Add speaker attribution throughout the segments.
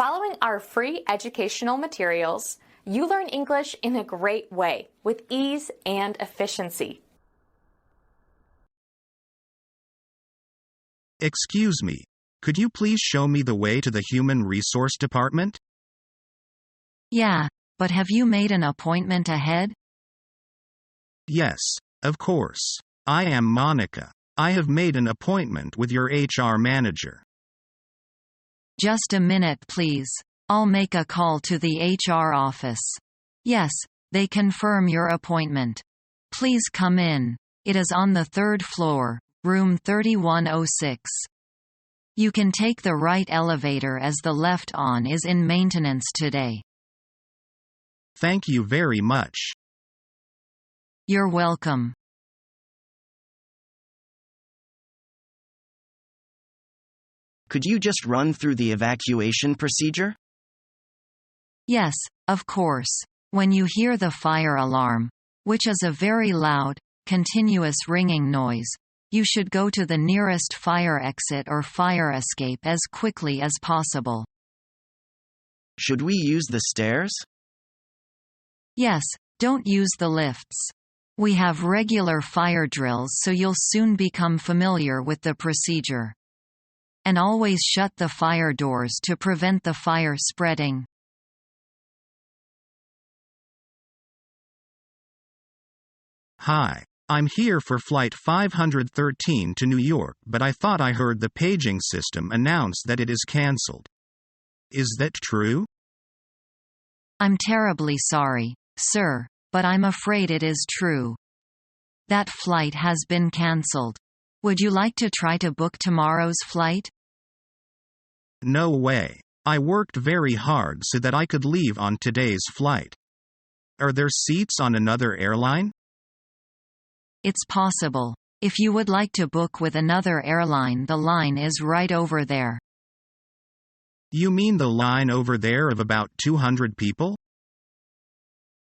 Speaker 1: Following our free educational materials, you learn English in a great way with ease and efficiency.
Speaker 2: Excuse me, could you please show me the way to the Human Resource Department?
Speaker 3: Yeah, but have you made an appointment ahead?
Speaker 2: Yes, of course. I am Monica. I have made an appointment with your HR manager.
Speaker 3: Just a minute, please. I'll make a call to the HR office. Yes, they confirm your appointment. Please come in. It is on the third floor, room 3106. You can take the right elevator as the left on is in maintenance today.
Speaker 2: Thank you very much.
Speaker 3: You're welcome.
Speaker 4: Could you just run through the evacuation procedure?
Speaker 3: Yes, of course. When you hear the fire alarm, which is a very loud, continuous ringing noise, you should go to the nearest fire exit or fire escape as quickly as possible.
Speaker 4: Should we use the stairs?
Speaker 3: Yes, don't use the lifts. We have regular fire drills, so you'll soon become familiar with the procedure. And always shut the fire doors to prevent the fire spreading.
Speaker 2: Hi, I'm here for Flight 513 to New York, but I thought I heard the paging system announce that it is cancelled. Is that true?
Speaker 3: I'm terribly sorry, sir, but I'm afraid it is true. That flight has been cancelled. Would you like to try to book tomorrow's flight?
Speaker 2: No way. I worked very hard so that I could leave on today's flight. Are there seats on another airline?
Speaker 3: It's possible. If you would like to book with another airline, the line is right over there.
Speaker 2: You mean the line over there of about 200 people?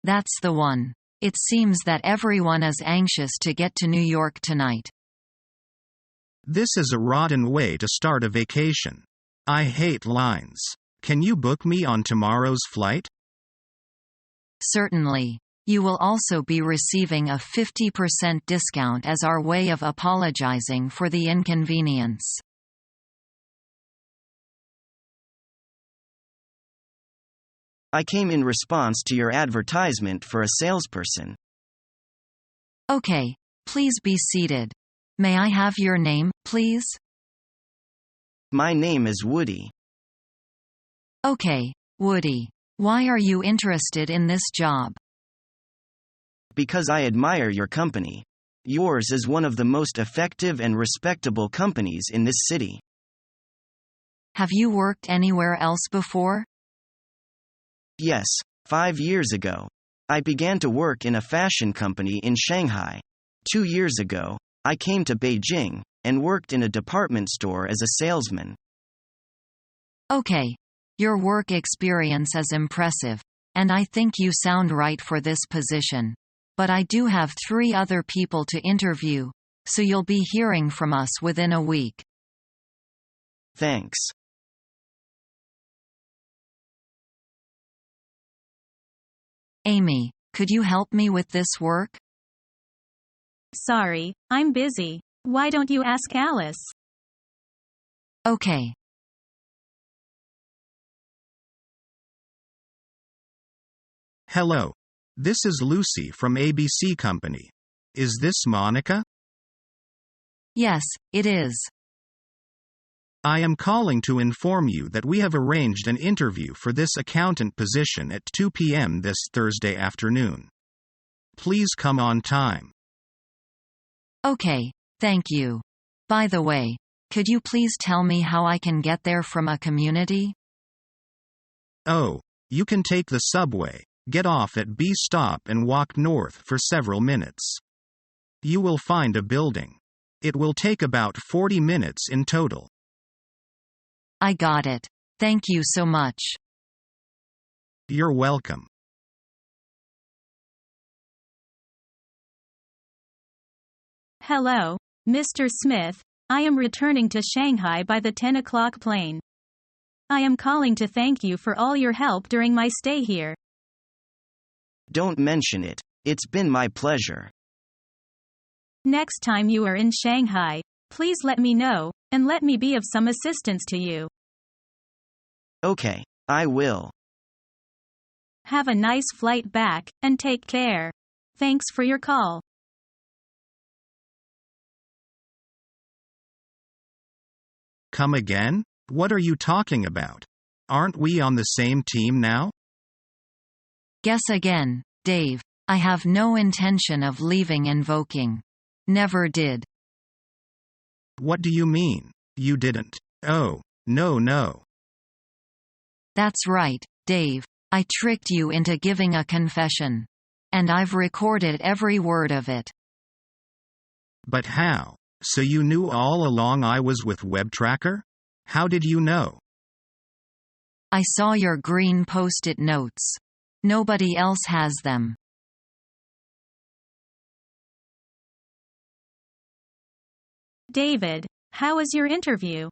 Speaker 3: That's the one. It seems that everyone is anxious to get to New York tonight.
Speaker 2: This is a rotten way to start a vacation. I hate lines. Can you book me on tomorrow's flight?
Speaker 3: Certainly. You will also be receiving a 50% discount as our way of apologizing for the inconvenience.
Speaker 4: I came in response to your advertisement for a salesperson.
Speaker 3: Okay, please be seated. May I have your name, please?
Speaker 4: My name is Woody.
Speaker 3: Okay, Woody. Why are you interested in this job?
Speaker 4: Because I admire your company. Yours is one of the most effective and respectable companies in this city.
Speaker 3: Have you worked anywhere else before?
Speaker 4: Yes, 5 years ago. I began to work in a fashion company in Shanghai. 2 years ago, I came to Beijing and worked in a department store as a salesman.
Speaker 3: Okay. Your work experience is impressive, and I think you sound right for this position. But I do have 3 other people to interview, so you'll be hearing from us within a week.
Speaker 4: Thanks.
Speaker 3: Amy, could you help me with this work?
Speaker 5: Sorry, I'm busy. Why don't you ask Alice?
Speaker 3: Okay.
Speaker 2: Hello. This is Lucy from ABC Company. Is this Monica?
Speaker 3: Yes, it is.
Speaker 2: I am calling to inform you that we have arranged an interview for this accountant position at 2 p.m. this Thursday afternoon. Please come on time.
Speaker 3: Okay, thank you. By the way, could you please tell me how I can get there from a community?
Speaker 2: Oh, you can take the subway, get off at B stop and walk north for several minutes. You will find a building. It will take about 40 minutes in total.
Speaker 3: I got it. Thank you so much.
Speaker 2: You're welcome.
Speaker 5: Hello, Mr. Smith. I am returning to Shanghai by the 10 o'clock plane. I am calling to thank you for all your help during my stay here.
Speaker 4: Don't mention it. It's been my pleasure.
Speaker 5: Next time you are in Shanghai, please let me know, and let me be of some assistance to you.
Speaker 4: Okay, I will.
Speaker 5: Have a nice flight back, and take care. Thanks for your call.
Speaker 2: Come again? What are you talking about? Aren't we on the same team now?
Speaker 3: Guess again, Dave. I have no intention of leaving Invoking. Never did.
Speaker 2: What do you mean? You didn't. Oh, no.
Speaker 3: That's right, Dave. I tricked you into giving a confession. And I've recorded every word of it.
Speaker 2: But how? So you knew all along I was with WebTracker? How did you know?
Speaker 3: I saw your green post-it notes. Nobody else has them.
Speaker 5: David, how was your interview?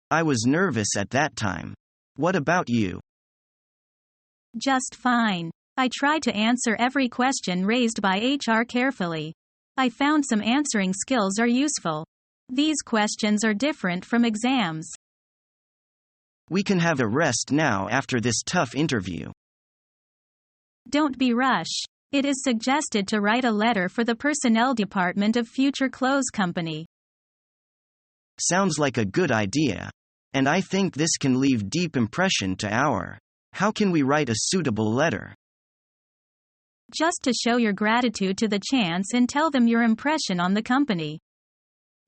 Speaker 4: I was nervous at that time. What about you?
Speaker 5: Just fine. I tried to answer every question raised by HR carefully. I found some answering skills are useful. These questions are different from exams.
Speaker 4: We can have a rest now after this tough interview.
Speaker 5: Don't be rushed. It is suggested to write a letter for the personnel department of Future Clothes Company.
Speaker 4: Sounds like a good idea. And I think this can leave deep impression to our. How can we write a suitable letter?
Speaker 5: Just to show your gratitude to the chance and tell them your impression on the company.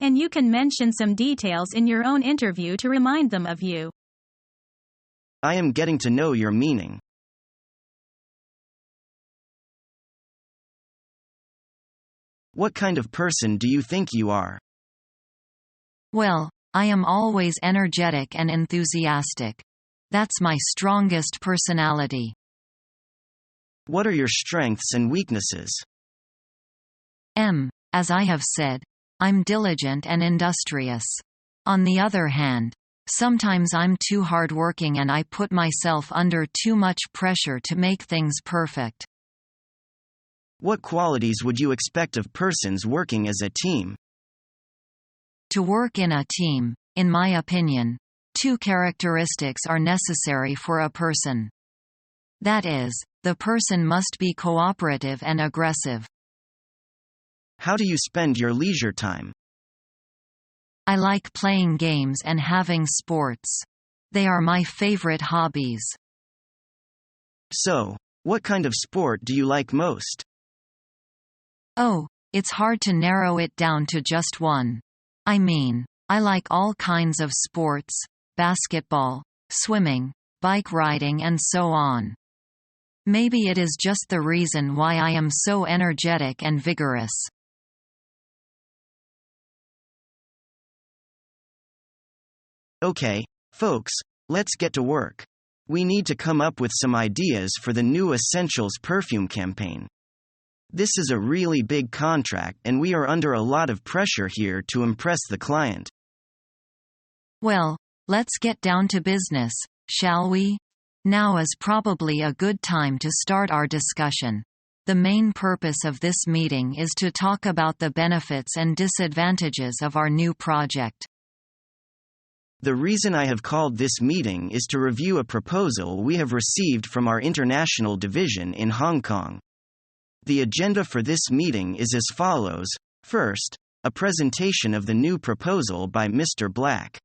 Speaker 5: And you can mention some details in your own interview to remind them of you.
Speaker 4: I am getting to know your meaning. What kind of person do you think you are?
Speaker 3: Well, I am always energetic and enthusiastic. That's my strongest personality.
Speaker 4: What are your strengths and weaknesses?
Speaker 3: As I have said, I'm diligent and industrious. On the other hand, sometimes I'm too hardworking and I put myself under too much pressure to make things perfect.
Speaker 4: What qualities would you expect of persons working as a team?
Speaker 3: To work in a team, in my opinion, two characteristics are necessary for a person. That is, the person must be cooperative and aggressive.
Speaker 4: How do you spend your leisure time?
Speaker 3: I like playing games and having sports. They are my favorite hobbies.
Speaker 4: So, what kind of sport do you like most?
Speaker 3: Oh, it's hard to narrow it down to just one. I mean, I like all kinds of sports, basketball, swimming, bike riding and so on. Maybe it is just the reason why I am so energetic and vigorous.
Speaker 4: Okay, folks, let's get to work. We need to come up with some ideas for the new Essentials perfume campaign. This is a really big contract and we are under a lot of pressure here to impress the client.
Speaker 3: Well, let's get down to business, shall we? Now is probably a good time to start our discussion. The main purpose of this meeting is to talk about the benefits and disadvantages of our new project.
Speaker 4: The reason I have called this meeting is to review a proposal we have received from our international division in Hong Kong. The agenda for this meeting is as follows. First, a presentation of the new proposal by Mr. Black.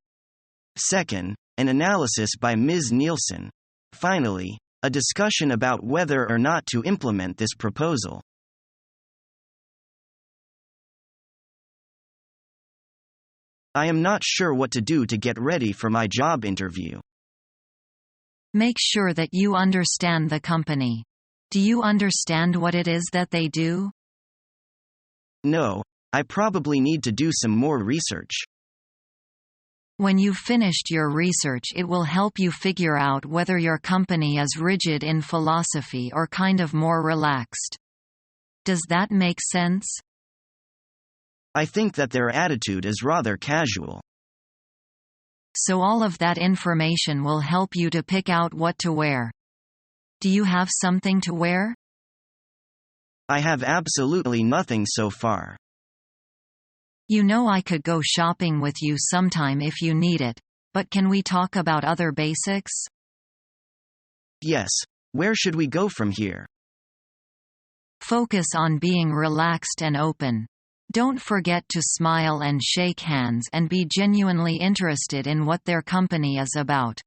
Speaker 4: Second, an analysis by Ms. Nielsen. Finally, a discussion about whether or not to implement this proposal. I am not sure what to do to get ready for my job interview.
Speaker 3: Make sure that you understand the company. Do you understand what it is that they do?
Speaker 4: No, I probably need to do some more research.
Speaker 3: When you've finished your research, it will help you figure out whether your company is rigid in philosophy or kind of more relaxed. Does that make sense?
Speaker 4: I think that their attitude is rather casual.
Speaker 3: So all of that information will help you to pick out what to wear. Do you have something to wear?
Speaker 4: I have absolutely nothing so far.
Speaker 3: You know I could go shopping with you sometime if you need it, but can we talk about other basics?
Speaker 4: Yes. Where should we go from here?
Speaker 3: Focus on being relaxed and open. Don't forget to smile and shake hands and be genuinely interested in what their company is about.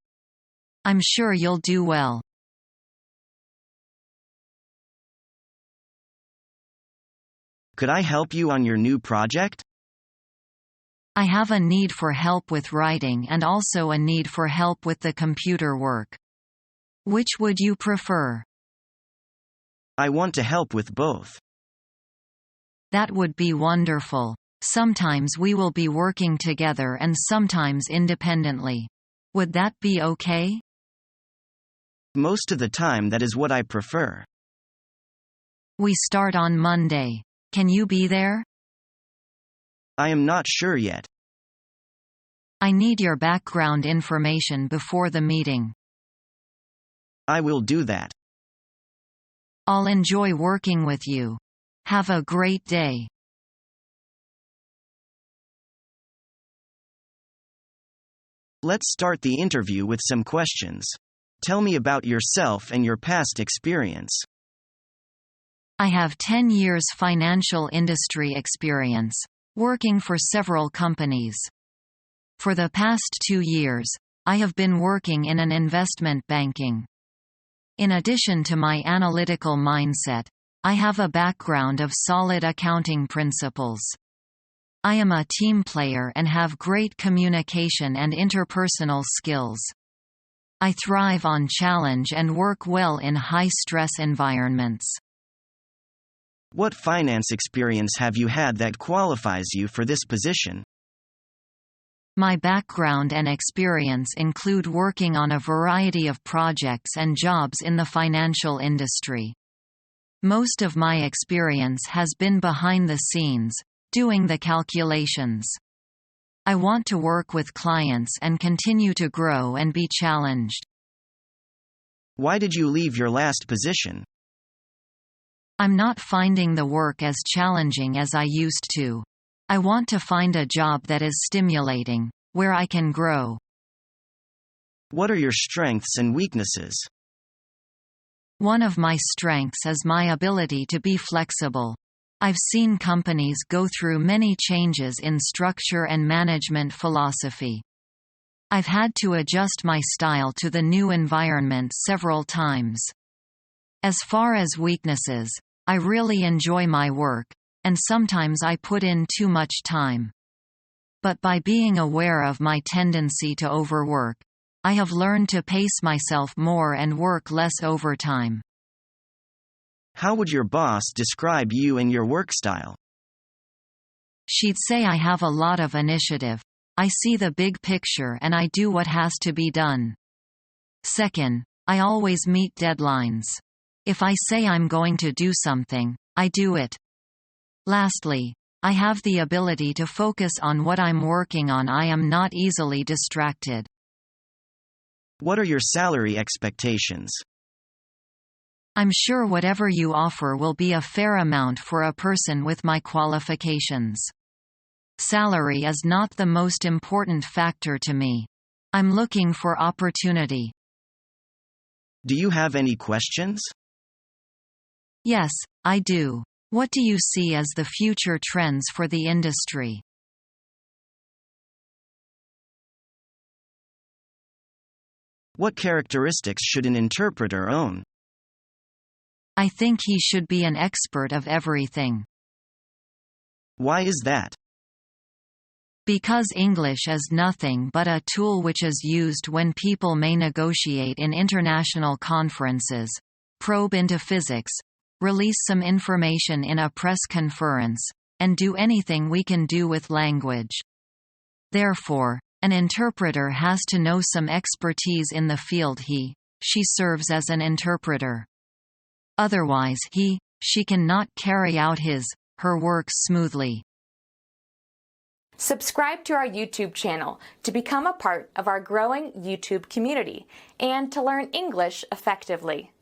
Speaker 3: I'm sure you'll do well.
Speaker 4: Could I help you on your new project?
Speaker 3: I have a need for help with writing and also a need for help with the computer work. Which would you prefer?
Speaker 4: I want to help with both.
Speaker 3: That would be wonderful. Sometimes we will be working together and sometimes independently. Would that be okay?
Speaker 4: Most of the time that is what I prefer.
Speaker 3: We start on Monday. Can you be there?
Speaker 4: I am not sure yet.
Speaker 3: I need your background information before the meeting.
Speaker 4: I will do that.
Speaker 3: I'll enjoy working with you. Have a great day.
Speaker 4: Let's start the interview with some questions. Tell me about yourself and your past experience.
Speaker 3: I have 10 years financial industry experience, working for several companies. For the past 2 years, I have been working in an investment banking. In addition to my analytical mindset, I have a background of solid accounting principles. I am a team player and have great communication and interpersonal skills. I thrive on challenge and work well in high-stress environments.
Speaker 4: What finance experience have you had that qualifies you for this position?
Speaker 3: My background and experience include working on a variety of projects and jobs in the financial industry. Most of my experience has been behind the scenes, doing the calculations. I want to work with clients and continue to grow and be challenged.
Speaker 4: Why did you leave your last position?
Speaker 3: I'm not finding the work as challenging as I used to. I want to find a job that is stimulating, where I can grow.
Speaker 4: What are your strengths and weaknesses?
Speaker 3: One of my strengths is my ability to be flexible. I've seen companies go through many changes in structure and management philosophy. I've had to adjust my style to the new environment several times. As far as weaknesses, I really enjoy my work, and sometimes I put in too much time. But by being aware of my tendency to overwork, I have learned to pace myself more and work less overtime.
Speaker 4: How would your boss describe you and your work style?
Speaker 3: She'd say I have a lot of initiative. I see the big picture and I do what has to be done. Second, I always meet deadlines. If I say I'm going to do something, I do it. Lastly, I have the ability to focus on what I'm working on. I am not easily distracted.
Speaker 4: What are your salary expectations?
Speaker 3: I'm sure whatever you offer will be a fair amount for a person with my qualifications. Salary is not the most important factor to me. I'm looking for opportunity.
Speaker 4: Do you have any questions?
Speaker 3: Yes, I do. What do you see as the future trends for the industry?
Speaker 4: What characteristics should an interpreter own?
Speaker 3: I think he should be an expert of everything.
Speaker 4: Why is that?
Speaker 3: Because English is nothing but a tool which is used when people may negotiate in international conferences, probe into physics, release some information in a press conference, and do anything we can do with language. Therefore, an interpreter has to know some expertise in the field she serves as an interpreter. Otherwise she cannot carry out her work smoothly.
Speaker 1: Subscribe to our YouTube channel to become a part of our growing YouTube community and to learn English effectively.